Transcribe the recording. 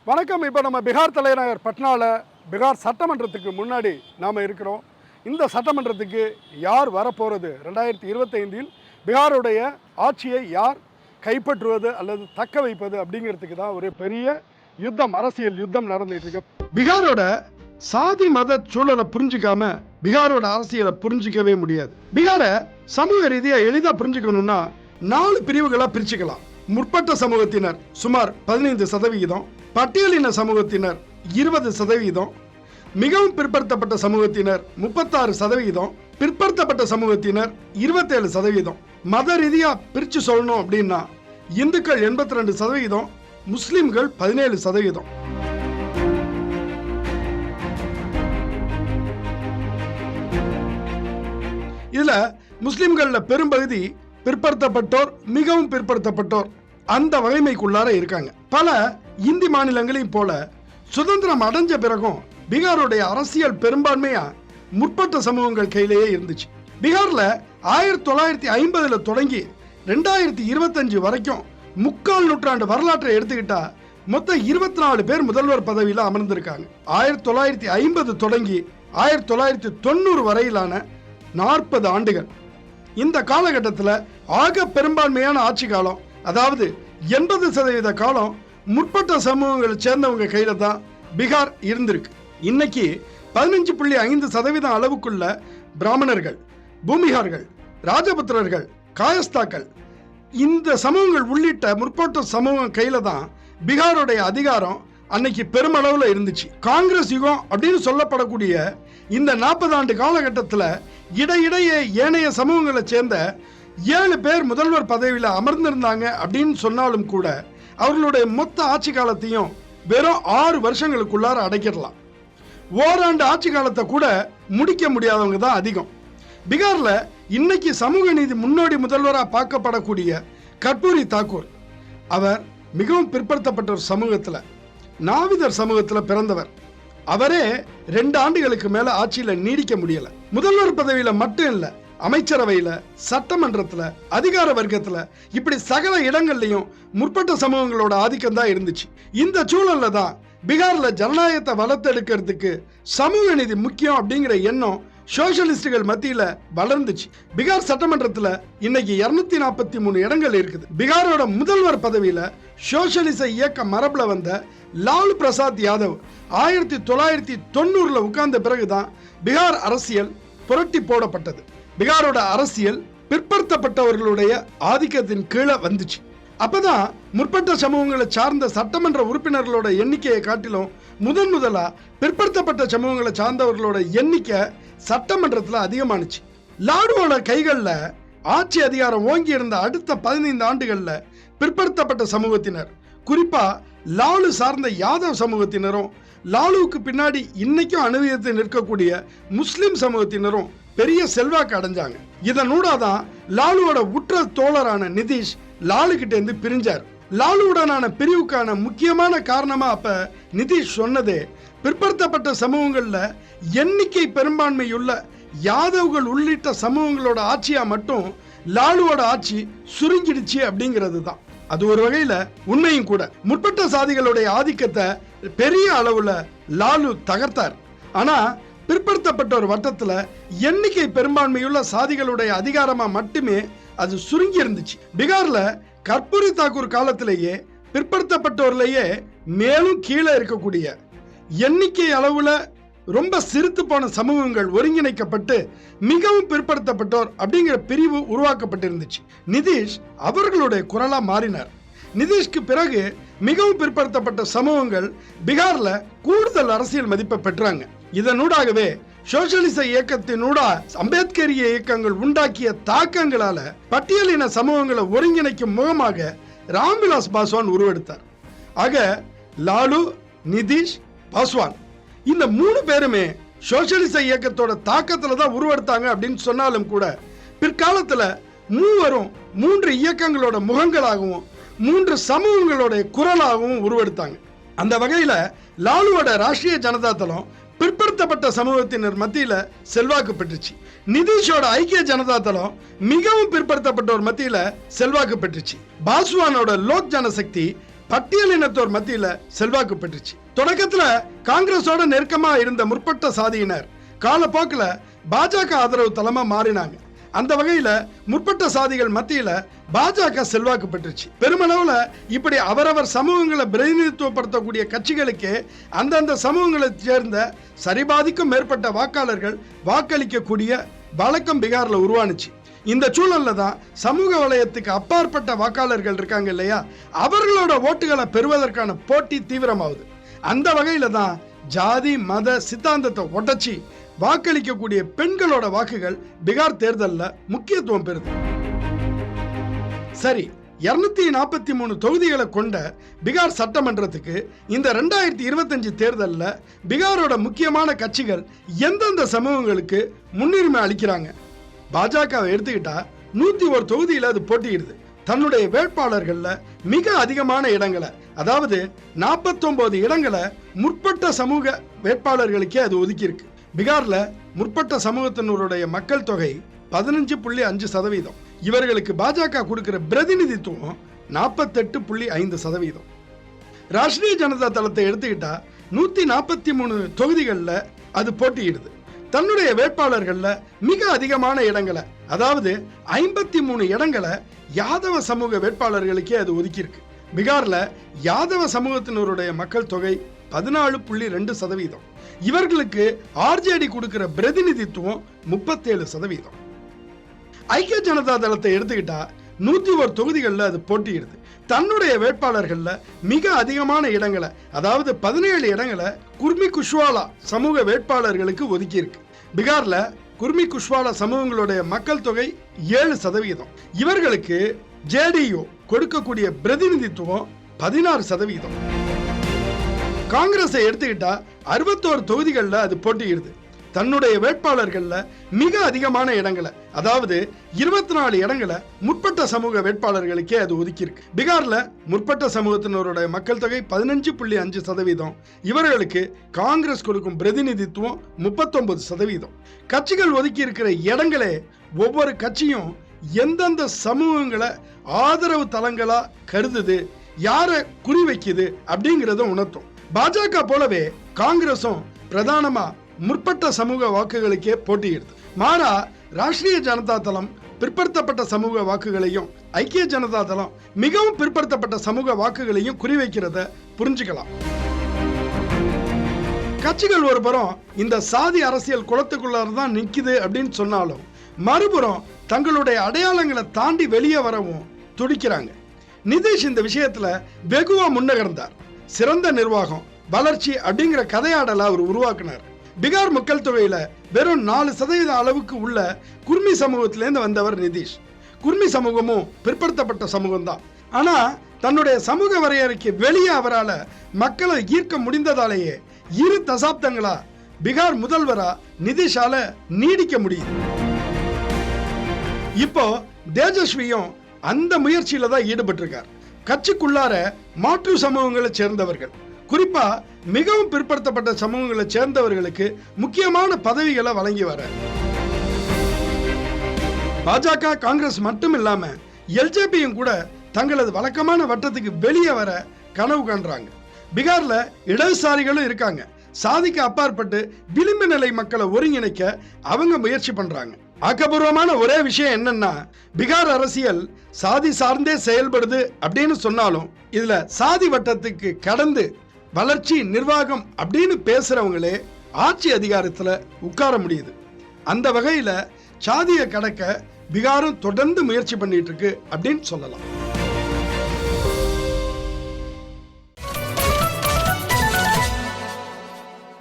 வணக்கம். இப்போ நம்ம பீகார் தலைநகர் பட்னாவில் பீகார் சட்டமன்றத்துக்கு முன்னாடி நாம் இருக்கிறோம். இந்த சட்டமன்றத்துக்கு யார் வரப்போகிறது, 2025இல் பீகாருடைய ஆட்சியை யார் கைப்பற்றுவது அல்லது தக்க வைப்பது அப்படிங்கிறதுக்கு தான் ஒரு பெரிய யுத்தம், அரசியல் யுத்தம் நடந்துட்டு இருக்கு. பீகாரோட சாதி மத சூழலை புரிஞ்சுக்காம பீகாரோட அரசியலை புரிஞ்சிக்கவே முடியாது. பீகாரை சமூக ரீதியாக எளிதாக புரிஞ்சுக்கணும்னா 4 பிரிவுகளா பிரிச்சுக்கலாம். முற்பட்ட சமூகத்தினர் சுமார் 15%, பட்டியலின சமூகத்தினர் 20%, மிகவும் பிற்படுத்தப்பட்ட சமூகத்தினர் 36%, பிற்படுத்தப்பட்ட சமூகத்தினர் 27%. மத ரீதியா பிரிச்சு சொல்லணும் அப்படின்னா இந்துக்கள் 82%, முஸ்லிம்கள் 17%. இதுல முஸ்லிம்கள்ல பெரும்பகுதி பிற்படுத்தப்பட்டோர், மிகவும் பிற்படுத்தப்பட்டோர் அந்த வகைமைக்குள்ளார இருக்காங்க. பல இந்தி மாநிலங்களையும் போல சுதந்திரம் அடைஞ்ச பிறகும் பீகாருடைய அரசியல் பெரும்பான்மையா முற்பட்ட சமூகங்கள் கையிலேயே இருந்துச்சு. பீகார்ல 1950 தொடங்கி 2025 வரைக்கும் 3/4 நூற்றாண்டு வரலாற்றை எடுத்துக்கிட்டா மொத்தம் 24 பேர் முதல்வர் பதவியில அமர்ந்திருக்காங்க. 1950 தொடங்கி 1990 வரையிலான 40 ஆண்டுகள். இந்த காலகட்டத்தில் ஆக பெரும்பான்மையான ஆட்சி காலம், அதாவது 80% காலம் முற்பட்ட சமூகங்களை சேர்ந்தவங்க கையில தான் பீகார் இருந்திருக்கு. இன்னைக்கு 15.5% அளவுக்குள்ள பிராமணர்கள், பூமிகார்கள், ராஜபுத்திரர்கள், காயஸ்தாக்கள், இந்த சமூகங்கள் உள்ளிட்ட முற்பட்ட சமூகம் கையில தான் பீகாருடைய அதிகாரம் அன்னைக்கு பெருமளவுல இருந்துச்சு. காங்கிரஸ் யுகம் அப்படின்னு சொல்லப்படக்கூடிய இந்த 40 ஆண்டு காலகட்டத்தில் இடையிடையே ஏனைய சமூகங்களை சேர்ந்த 7 பேர் முதல்வர் பதவியில் அமர்ந்திருந்தாங்க அப்படின்னு சொன்னாலும் கூட அவர்களுடைய மொத்த ஆட்சி காலத்தையும் வெறும் 6 வருஷங்களுக்குள்ளார அடைக்கிடலாம். ஓராண்டு ஆட்சி காலத்தை கூட முடிக்க முடியாதவங்க தான் அதிகம். பீகார்ல இன்னைக்கு சமூக நீதி முன்னோடி முதல்வராக பார்க்கப்படக்கூடிய கர்பூரி தாக்கூர், அவர் மிகவும் பிற்படுத்தப்பட்ட ஒரு சமூகத்தில், நாவிதர் சமூகத்தில் பிறந்தவர். அவரே 2 ஆண்டுகளுக்கு மேல ஆட்சியில நீடிக்க முடியல. முதல்வர் பதவியில மட்டும் இல்ல, அமைச்சரவையில, சட்டமன்றத்துல, அதிகார வர்க்கத்துல, இப்படி சகல இடங்கள்லயும் முற்பட்ட சமூகங்களோட ஆதிக்கம் தான் இருந்துச்சு. இந்த சூழல்ல தான் பீகார்ல ஜனநாயகத்தை வளர்த்தெடுக்கிறதுக்கு சமூக நீதி முக்கியம் அப்படிங்கிற எண்ணம் சோசியலிஸ்டுகள் மத்தியில வளர்ந்துச்சு. பீகார் சட்டமன்றத்துல இன்னைக்கு 243 இடங்கள் இருக்குது. பீகாரோட முதல்வர் பதவியில சோசியலிச இயக்க மரபுல வந்த லாலு பிரசாத் யாதவ் 1990 உட்கார்ந்த பிறகுதான் பீகார் அரசியல் புரட்டி போடப்பட்டது. பீகாரோட அரசியல் பிற்படுத்தப்பட்டவர்களுடைய ஆதிக்கத்தின் கீழே வந்துச்சு. அப்பதான் முற்பட்ட சமூகங்களை சார்ந்த சட்டமன்ற உறுப்பினர்களோட எண்ணிக்கையை காட்டிலும் முதலா பிற்படுத்தப்பட்ட சமூகங்களை சார்ந்தவர்களோட எண்ணிக்கை சட்டமன்றத்தில் அதிகமானுச்சு. லாலுவோட கைகள்ல ஆட்சி அதிகாரம் ஓங்கி இருந்த அடுத்த 15 ஆண்டுகள்ல பிற்படுத்தப்பட்ட சமூகத்தினர், குறிப்பா லாலு சார்ந்த யாதவ் சமூகத்தினரும், லாலுவுக்கு பின்னாடி இன்னைக்கும் அனுபவித்து நிற்கக்கூடிய முஸ்லிம் சமூகத்தினரும் பெரிய செல்வாக்கு அடைஞ்சாங்க. இதனூடாதான் லாலுவோட உற்ற தோழரான நிதிஷ் லாலு கிட்ட இருந்து பிரிஞ்சார். லாலுவுடனான பிரிவுக்கான முக்கியமான காரணமா அப்ப நிதிஷ் சொன்னதே, பிற்படுத்தப்பட்ட சமூகங்கள்ல எண்ணிக்கை பெரும்பான்மையுள்ள யாதவ்கள் உள்ளிட்ட சமூகங்களோட ஆட்சியா மட்டும் லாலுவோட ஆட்சி சுருங்கிடுச்சு அப்படிங்கிறது தான். அது ஒரு வகையில உண்மையும் கூட. முற்பட்ட சாதிகளுடைய ஆதிக்கத்தை பெரிய அளவுல லாலு தகர்த்தார். ஆனா பிற்படுத்தப்பட்ட ஒரு வட்டத்துல எண்ணிக்கை பெரும்பான்மையுள்ள சாதிகளுடைய அதிகாரமா மட்டுமே அது சுருங்கி இருந்துச்சு. பீகார்ல கர்பூரி தாக்கூர் காலத்திலேயே பிற்படுத்தப்பட்டவர்களையே மேலும் கீழே இருக்கக்கூடிய எண்ணிக்கை அளவுல ரொம்ப சிறுத்து போன சமூகங்கள் ஒருங்கிணைக்கப்பட்டு மிகவும் பிற்படுத்தப்பட்டோர் அப்படிங்கிற பிரிவு உருவாக்கப்பட்டிருந்துச்சு. நிதிஷ் அவர்களுடைய குரலா மாறினார். நிதிஷ்க்கு பிறகு மிகவும் பிற்படுத்தப்பட்ட சமூகங்கள் பீகார்ல கூடுதல் அரசியல் மதிப்பை பெற்றாங்க. இதனூடாகவே சோசியலிச இயக்கத்தினூடா அம்பேத்கரிய இயக்கங்கள் உண்டாக்கிய தாக்கங்களால பட்டியலின சமூகங்களை ஒருங்கிணைக்கும் முகமாக ராம்விலாஸ் பாஸ்வான் உருவெடுத்தார். ஆக லாலு, நிதிஷ், பாஸ்வான் இந்த 3 பேருமே சோசியலிச இயக்கத்தோட தாக்கத்துல தான் உருவெடுத்தாங்க அப்படின்னு சொன்னாலும் கூட பிற்காலத்துல மூவரும் 3 இயக்கங்களோட முகங்களாகவும் 3 சமூகங்களோட குரலாகவும் உருவெடுத்தாங்க. அந்த வகையில லாலுவோட ராஷ்டிரிய ஜனதா தளம் பிற்படுத்தப்பட்ட சமூகத்தினர் மத்தியில செல்வாக்கு பெற்றுச்சு. நிதிஷோட ஐக்கிய ஜனதா தளம் மிகவும் பிற்படுத்தப்பட்டோர் மத்தியில செல்வாக்கு பெற்றுச்சு. பாஸ்வானோட லோக் ஜனசக்தி பட்டியலினத்தோர் மத்தியில செல்வாக்கு பெற்றுச்சு. தொடக்கத்துல காங்கிரஸோட நெருக்கமா இருந்த முற்பட்ட சாதியினர் காலப்போக்கில் பாஜக ஆதரவு தளமா மாறினாங்க. அந்த வகையில முற்பட்ட சாதிகள் மத்தியில பாஜக செல்வாக்கு பெற்றுச்சு. பெருமளவுல இப்படி அவரவர் சமூகங்களை பிரதிநிதித்துவப்படுத்தக்கூடிய கட்சிகளுக்கு அந்தந்த சமூகங்களை சேர்ந்த சரிபாதிக்கும் மேற்பட்ட வாக்காளர்கள் வாக்களிக்கக்கூடிய வழக்கம் பீகார்ல உருவானுச்சு. இந்த சூழல்ல தான் சமூக வலயத்துக்கு அப்பாற்பட்ட வாக்காளர்கள் இருக்காங்க இல்லையா, அவர்களோட ஓட்டுகளை பெறுவதற்கான போட்டி தீவிரமாகுது. அந்த வகையில தான் ஜாதி மத சித்தாந்தத்தை உடைச்சி வாக்களிக்கக்கூடிய பெண்களோட வாக்குகள் பீகார் தேர்தலில் முக்கியத்துவம் பெறுது. சரி, 243 தொகுதிகளை கொண்ட பீகார் சட்டமன்றத்துக்கு இந்த 2025 தேர்தலில் பீகாரோட முக்கியமான கட்சிகள் எந்தெந்த சமூகங்களுக்கு முன்னுரிமை அளிக்கிறாங்க? பாஜகவை எடுத்துக்கிட்டா 101 தொகுதியில் அது போட்டியிடுது. தன்னுடைய வேட்பாளர்கள்ல மிக அதிகமான இடங்களை, அதாவது 49 இடங்களை முற்பட்ட சமூக வேட்பாளர்களுக்கே அது ஒதுக்கி இருக்கு. பீகார்ல முற்பட்ட சமூகத்தினருடைய மக்கள் தொகை 15.5%. இவர்களுக்கு பாஜக கொடுக்கிற பிரதிநிதித்துவம் 48.5%. ராஷ்டிரிய ஜனதா தளத்தை எடுத்துக்கிட்டா 143 தொகுதிகளில் அது போட்டியிடுது. தன்னுடைய வேட்பாளர்கள்ல மிக அதிகமான இடங்களை, அதாவது 53 இடங்களை யாதவ சமூக வேட்பாளர்களுக்கே அது ஒதுக்கியிருக்கு. பீகார்ல யாதவ சமூகத்தினருடைய மக்கள் தொகை 14.2%. இவர்களுக்கு ஆர்ஜேடி கொடுக்கிற பிரதிநிதித்துவம் 37%. ஐக்கிய ஜனதா தளத்தை எடுத்துக்கிட்டா 101 தொகுதிகளில் அது போட்டியிடுது. தன்னுடைய வேட்பாளர்கள்ல மிக அதிகமான இடங்களை, அதாவது 17 இடங்களை குர்மி குஷ்வாலா சமூக வேட்பாளர்களுக்கு ஒதுக்கி இருக்கு. பீகார்ல குர்மி குஷ்வாலா சமூகங்களுடைய மக்கள் தொகை 7%. இவர்களுக்கு ஜேடியு கொடுக்கக்கூடிய பிரதிநிதித்துவம் 16%. காங்கிரஸை எடுத்துக்கிட்டா 61 தொகுதிகளில் அது போட்டியிடுது. தன்னுடைய வேட்பாளர்கள்ல மிக அதிகமான இடங்களை, அதாவது 24 இடங்களை முற்பட்ட சமூக வேட்பாளர்களுக்கே அது ஒதுக்கியிருக்கு. பீகார்ல முற்பட்ட சமூகத்தினருடைய மக்கள் தொகை 15.5%. இவர்களுக்கு காங்கிரஸ் கொடுக்கும் பிரதிநிதித்துவம் 39%. கட்சிகள் ஒதுக்கி இருக்கிற இடங்களே ஒவ்வொரு கட்சியும் எந்தெந்த சமூகங்களை ஆதரவு தளங்களா கருதுது, யாரை குறிவைக்குது அப்படிங்கிறத உணர்த்தும். பாஜக போலவே காங்கிரஸும் பிரதானமா முற்பட்ட சமூக வாக்குகளுக்கே போட்டியிடுது. மாறா ராஷ்டிரிய ஜனதா தளம் பிற்படுத்தப்பட்ட சமூக வாக்குகளையும், ஐக்கிய ஜனதா தளம் மிகவும் பிற்படுத்தப்பட்ட சமூக வாக்குகளையும் குறிவைக்கிறத புரிஞ்சுக்கலாம். கட்சிகள் ஒரு புறம் இந்த சாதி அரசியல் குளத்துக்குள்ளாரதான் நிக்குது அப்படின்னு சொன்னாலும், மறுபுறம் தங்களுடைய அடையாளங்களை தாண்டி வெளியே வரவும் துடிக்கிறாங்க. நிதிஷ் இந்த விஷயத்துல வெகுவா முன்னகர்ந்தார். சிறந்த நிர்வாகம், வளர்ச்சி அப்படிங்கிற கதையாடலை அவர் உருவாக்குனார். பீகார் மக்கள் தொகையில வெறும் 4% அளவுக்கு உள்ள குர்மி சமூகத்திலேருந்து வந்தவர் நிதிஷ். குர்மி சமூகமும் பிற்படுத்தப்பட்ட சமூகம் தான். ஆனா தன்னுடைய சமூக வரையறைக்கு வெளியே அவரால் மக்களை ஈர்க்க முடிந்ததாலேயே 2 தசாப்தங்களா பீகார் முதல்வரா நிதிஷால நீடிக்க முடியுது. இப்போ தேஜஸ்வியும் அந்த முயற்சியில தான் ஈடுபட்டிருக்கார். கட்சிக்குள்ளார மாற்று சமூகங்களை சேர்ந்தவர்கள், குறிப்பா மிகவும் பிற்படுத்தப்பட்ட சமூகங்களை சேர்ந்தவர்களுக்கு முக்கியமான பதவிகளை வழங்கி வர பாஜக காங்கிரஸ் மட்டும் இல்லாம எல்ஜேபியும் கூட தங்களது வழக்கமான வட்டத்துக்கு வெளியே வர கனவு காண்றாங்க. பீகார்ல இடதுசாரிகளும் இருக்காங்க. சாதிக்கு அப்பாற்பட்டு விளிம்பு நிலை மக்களை ஒருங்கிணைக்க அவங்க முயற்சி பண்றாங்க. ஆக்கப்பூர்வமான ஒரே விஷயம் என்னன்னா, பீகார் அரசியல் சாதி சார்ந்தே செயல்படுது அப்படின்னு சொன்னாலும் இதுல சாதி வட்டத்துக்கு கடந்து வளர்ச்சி நிர்வாகம் அப்படின்னு பேசுறவங்களே ஆட்சி அதிகாரத்துல உட்கார முடியுது. அந்த வகையில சாதியை கடக்க பீகாரும் தொடர்ந்து முயற்சி பண்ணிட்டு இருக்கு அப்படின்னு சொல்லலாம்.